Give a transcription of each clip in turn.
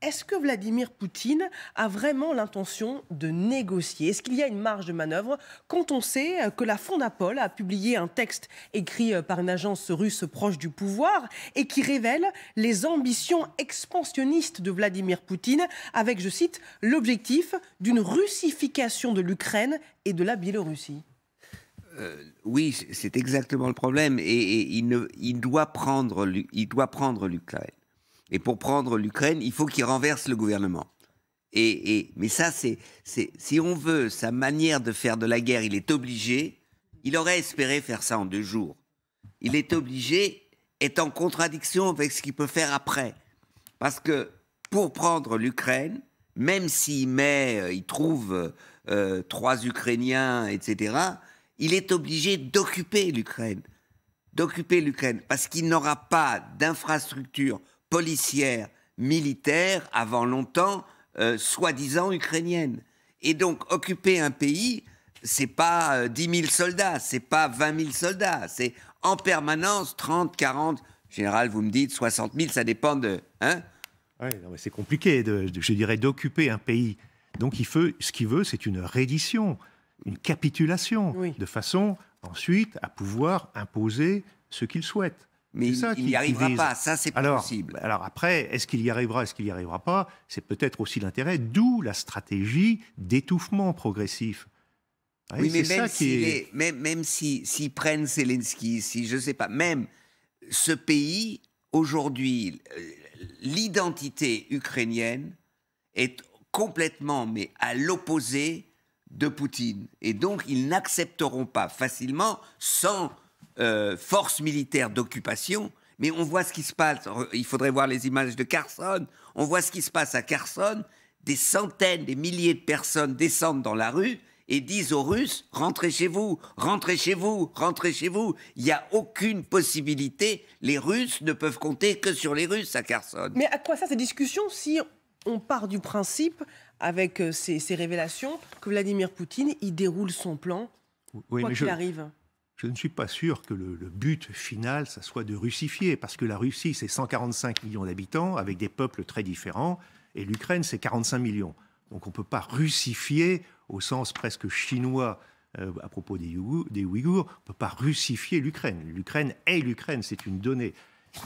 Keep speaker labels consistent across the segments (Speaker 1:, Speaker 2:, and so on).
Speaker 1: est-ce que Vladimir Poutine a vraiment l'intention de négocier? Est-ce qu'il y a une marge de manœuvre quand on sait que la Fondapol a publié un texte écrit par une agence russe proche du pouvoir et qui révèle les ambitions expansionnistes de Vladimir Poutine avec, je cite, l'objectif d'une russification de l'Ukraine et de la Biélorussie?
Speaker 2: Oui, c'est exactement le problème. Et il doit prendre l'Ukraine. Et pour prendre l'Ukraine, il faut qu'il renverse le gouvernement. Mais ça, si on veut sa manière de faire de la guerre, il est obligé. Il aurait espéré faire ça en 2 jours. Il est obligé, est en contradiction avec ce qu'il peut faire après. Parce que pour prendre l'Ukraine, même il trouve 3 Ukrainiens, etc., il est obligé d'occuper l'Ukraine. Parce qu'il n'aura pas d'infrastructure policière, militaire, avant longtemps, soi-disant ukrainienne. Et donc, occuper un pays, c'est pas 10 000 soldats, c'est pas 20 000 soldats, c'est en permanence 30, 40, en général, vous me dites 60 000, ça dépend de... Hein.
Speaker 3: Ouais, c'est compliqué, je dirais, d'occuper un pays. Donc, ce qu'il veut, c'est une reddition, une capitulation, oui, de façon, ensuite, à pouvoir imposer ce qu'il souhaite.
Speaker 2: Mais il n'y arrivera pas, ça c'est pas possible.
Speaker 3: Alors après, est-ce qu'il y arrivera, est-ce qu'il n'y arrivera pas? C'est peut-être aussi l'intérêt, d'où la stratégie d'étouffement progressif.
Speaker 2: Oui, mais même s'ils prennent Zelensky, si je ne sais pas, même ce pays, aujourd'hui, l'identité ukrainienne est complètement, mais à l'opposé de Poutine. Et donc, ils n'accepteront pas facilement, sans force militaire d'occupation, mais on voit ce qui se passe. Il faudrait voir les images de Kherson. On voit ce qui se passe à Kherson. Des centaines, des milliers de personnes descendent dans la rue et disent aux Russes « Rentrez chez vous, rentrez chez vous, rentrez chez vous ». Il n'y a aucune possibilité. Les Russes ne peuvent compter que sur les Russes à Kherson.
Speaker 1: Mais à quoi ça, ces discussions, si on part du principe, avec ces révélations, que Vladimir Poutine, il déroule son plan, quoi qu'il arrive?
Speaker 3: Je ne suis pas sûr que le but final, ça soit de russifier, parce que la Russie, c'est 145 millions d'habitants, avec des peuples très différents, et l'Ukraine, c'est 45 millions. Donc on ne peut pas russifier, au sens presque chinois, à propos des Ouïghours, on ne peut pas russifier l'Ukraine. L'Ukraine est l'Ukraine, c'est une donnée.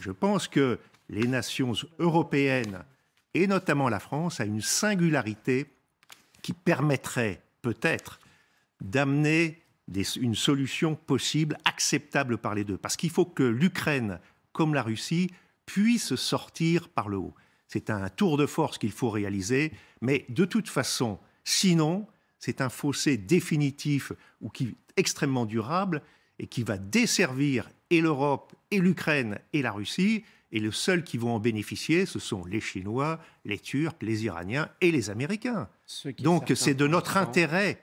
Speaker 3: Je pense que les nations européennes, et notamment la France, a une singularité qui permettrait peut-être d'amener une solution possible, acceptable par les deux. Parce qu'il faut que l'Ukraine, comme la Russie, puisse sortir par le haut. C'est un tour de force qu'il faut réaliser, mais de toute façon, sinon, c'est un fossé définitif ou extrêmement durable et qui va desservir et l'Europe, et l'Ukraine, et la Russie. Et les seuls qui vont en bénéficier, ce sont les Chinois, les Turcs, les Iraniens et les Américains. Donc c'est de notre intérêt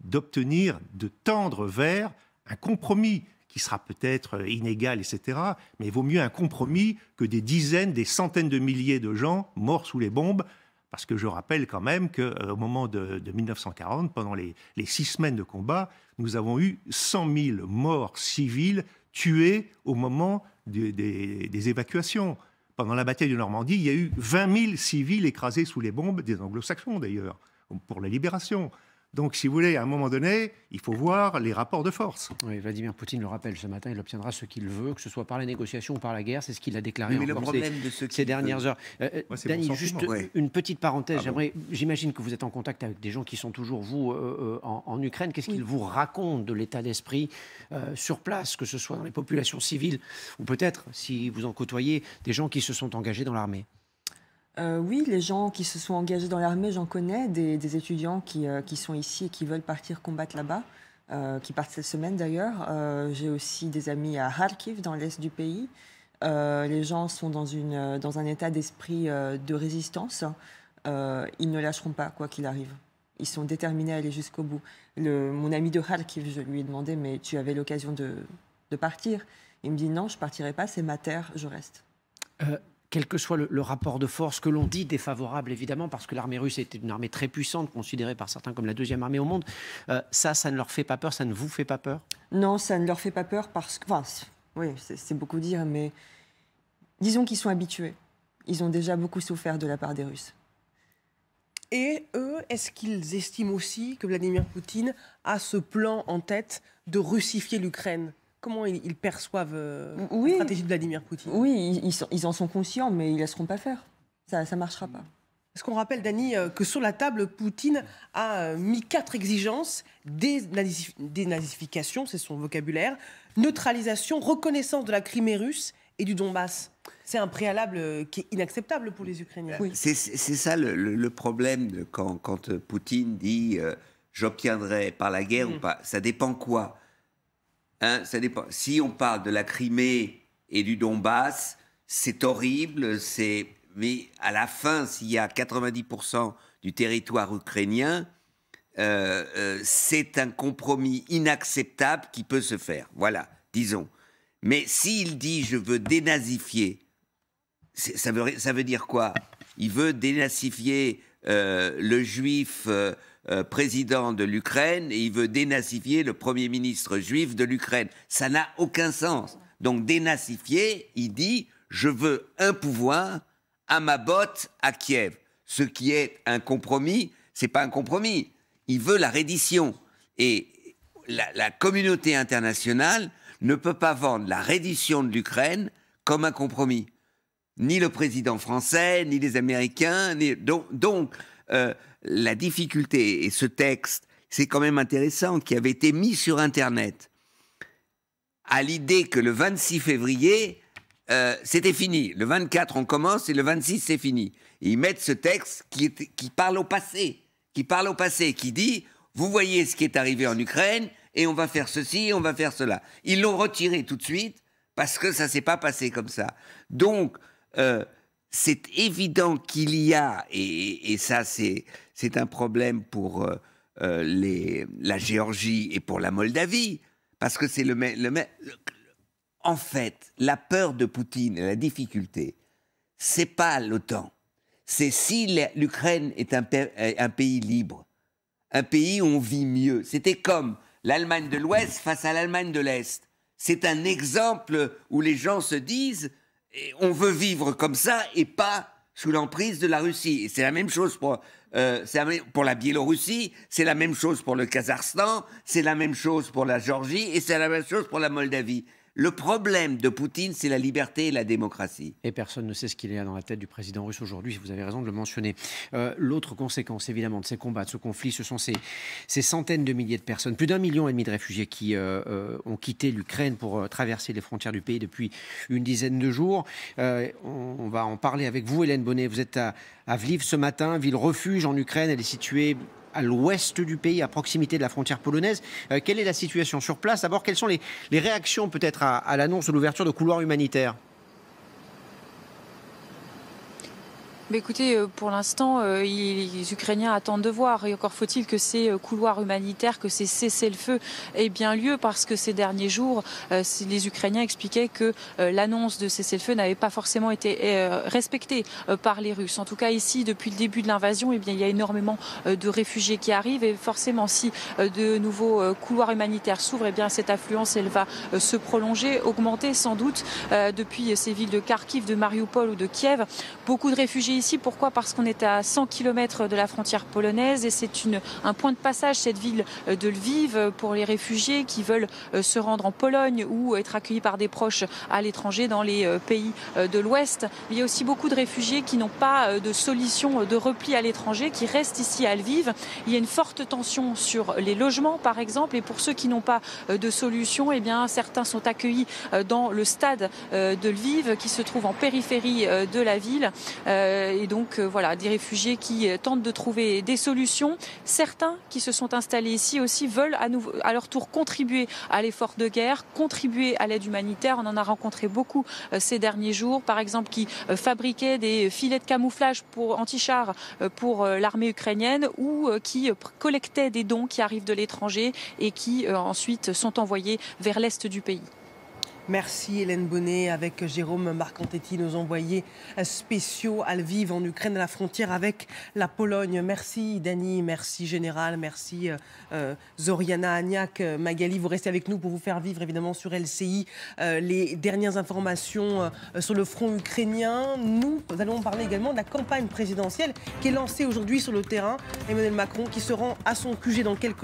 Speaker 3: d'obtenir, de tendre vers un compromis qui sera peut-être inégal, etc. Mais il vaut mieux un compromis que des dizaines, des centaines de milliers de gens morts sous les bombes. Parce que je rappelle quand même qu'au moment de 1940, pendant les 6 semaines de combat, nous avons eu 100 000 morts civils tués au moment des évacuations. Pendant la bataille de Normandie, il y a eu 20 000 civils écrasés sous les bombes des Anglo-Saxons, d'ailleurs, pour la libération. Donc, si vous voulez, à un moment donné, il faut voir les rapports de force.
Speaker 4: Oui, Vladimir Poutine le rappelle ce matin, il obtiendra ce qu'il veut, que ce soit par les négociations ou par la guerre. C'est ce qu'il a déclaré ces dernières heures. Dany, juste une petite parenthèse. J'imagine que vous êtes en contact avec des gens qui sont toujours, vous, en Ukraine. Qu'est-ce qu'ils vous racontent de l'état d'esprit sur place, que ce soit dans les populations civiles ou peut-être, si vous en côtoyez, des gens qui se sont engagés dans l'armée?
Speaker 5: Oui, les gens qui se sont engagés dans l'armée, j'en connais, des étudiants qui sont ici et qui veulent partir combattre là-bas, qui partent cette semaine d'ailleurs. J'ai aussi des amis à Kharkiv, dans l'est du pays. Les gens sont dans un état d'esprit de résistance. Ils ne lâcheront pas, quoi qu'il arrive. Ils sont déterminés à aller jusqu'au bout. Mon ami de Kharkiv, je lui ai demandé, mais tu avais l'occasion de partir? Il me dit, non, je ne partirai pas, c'est ma terre, je reste.
Speaker 4: Quel que soit le rapport de force que l'on dit défavorable, évidemment, parce que l'armée russe était une armée très puissante, considérée par certains comme la deuxième armée au monde, ça ne leur fait pas peur, ça ne vous fait pas peur?
Speaker 5: Non, ça ne leur fait pas peur parce que... Enfin, oui, c'est beaucoup dire, mais disons qu'ils sont habitués. Ils ont déjà beaucoup souffert de la part des Russes.
Speaker 1: Et eux, est-ce qu'ils estiment aussi que Vladimir Poutine a ce plan en tête de russifier l'Ukraine ? Comment ils perçoivent la stratégie de Vladimir Poutine ?
Speaker 5: Oui, ils en sont conscients, mais ils ne laisseront pas faire. Ça ne marchera pas.
Speaker 1: Est-ce qu'on rappelle, Dany, que sur la table, Poutine a mis 4 exigences: dénazification, c'est son vocabulaire, neutralisation, reconnaissance de la Crimée russe et du Donbass. C'est un préalable qui est inacceptable pour les Ukrainiens.
Speaker 2: Oui. C'est ça le problème quand Poutine dit j'obtiendrai par la guerre ou pas. Ça dépend quoi, hein, ça dépend. Si on parle de la Crimée et du Donbass, c'est horrible, mais à la fin, s'il y a 90% du territoire ukrainien, c'est un compromis inacceptable qui peut se faire. Voilà, disons. Mais s'il dit « je veux dénazifier », ça veut dire quoi? Il veut dénazifier le juif président de l'Ukraine et il veut dénazifier le premier ministre juif de l'Ukraine. Ça n'a aucun sens. Donc dénazifier, il dit « je veux un pouvoir à ma botte à Kiev ». Ce qui est un compromis, c'est pas un compromis. Il veut la reddition. Et la communauté internationale ne peut pas vendre la reddition de l'Ukraine comme un compromis. Ni le président français, ni les Américains. Donc, la difficulté, et ce texte, c'est quand même intéressant, qui avait été mis sur Internet, à l'idée que le 26 février, c'était fini. Le 24, on commence, et le 26, c'est fini. Et ils mettent ce texte qui parle au passé, qui dit, vous voyez ce qui est arrivé en Ukraine, et on va faire ceci, et on va faire cela. Ils l'ont retiré tout de suite, parce que ça ne s'est pas passé comme ça. Donc, c'est évident qu'il y a, et ça c'est un problème pour la Géorgie et pour la Moldavie, parce que c'est en fait, la peur de Poutine et la difficulté, c'est pas l'OTAN. C'est si l'Ukraine est un pays libre, un pays où on vit mieux. C'était comme l'Allemagne de l'Ouest face à l'Allemagne de l'Est. C'est un exemple où les gens se disent on veut vivre comme ça et pas sous l'emprise de la Russie. Et c'est la même chose pour la Biélorussie, c'est la même chose pour le Kazakhstan, c'est la même chose pour la Géorgie et c'est la même chose pour la Moldavie. Le problème de Poutine, c'est la liberté et la démocratie.
Speaker 4: Et personne ne sait ce qu'il y a dans la tête du président russe aujourd'hui, vous avez raison de le mentionner. L'autre conséquence, évidemment, de ces combats, de ce conflit, ce sont ces centaines de milliers de personnes, plus d'1,5 million de réfugiés qui ont quitté l'Ukraine pour traverser les frontières du pays depuis une dizaine de jours. On va en parler avec vous, Hélène Bonnet. Vous êtes à Lviv ce matin, ville refuge en Ukraine. Elle est située à l'ouest du pays, à proximité de la frontière polonaise. Quelle est la situation sur place? D'abord, quelles sont les réactions peut-être à l'annonce de l'ouverture de couloirs humanitaires?
Speaker 6: Écoutez, pour l'instant, les Ukrainiens attendent de voir. Et encore faut-il que ces couloirs humanitaires, que ces cessez-le-feu aient bien lieu, parce que ces derniers jours, les Ukrainiens expliquaient que l'annonce de cessez-le-feu n'avait pas forcément été respectée par les Russes. En tout cas, ici, depuis le début de l'invasion, il y a énormément de réfugiés qui arrivent. Et forcément, si de nouveaux couloirs humanitaires s'ouvrent, cette affluence, elle va se prolonger, augmenter sans doute depuis ces villes de Kharkiv, de Mariupol ou de Kiev. Beaucoup de réfugiés ici. Pourquoi? Parce qu'on est à 100 km de la frontière polonaise et c'est un point de passage, cette ville de Lviv, pour les réfugiés qui veulent se rendre en Pologne ou être accueillis par des proches à l'étranger dans les pays de l'Ouest. Il y a aussi beaucoup de réfugiés qui n'ont pas de solution de repli à l'étranger, qui restent ici à Lviv. Il y a une forte tension sur les logements, par exemple, et pour ceux qui n'ont pas de solution, certains sont accueillis dans le stade de Lviv, qui se trouve en périphérie de la ville. Et donc, voilà, des réfugiés qui tentent de trouver des solutions. Certains qui se sont installés ici aussi veulent à leur tour contribuer à l'effort de guerre, contribuer à l'aide humanitaire. On en a rencontré beaucoup ces derniers jours, par exemple, qui fabriquaient des filets de camouflage anti-chars pour l'armée ukrainienne ou qui collectaient des dons qui arrivent de l'étranger et qui ensuite sont envoyés vers l'est du pays.
Speaker 1: Merci Hélène Bonnet avec Jérôme Marcantetti, nos envoyés spéciaux à Lviv en Ukraine, à la frontière avec la Pologne. Merci Dany, merci Général, merci Zoriana Agnac, Magali. Vous restez avec nous pour vous faire vivre évidemment sur LCI les dernières informations sur le front ukrainien. Nous allons parler également de la campagne présidentielle qui est lancée aujourd'hui sur le terrain. Emmanuel Macron qui se rend à son QG dans quelques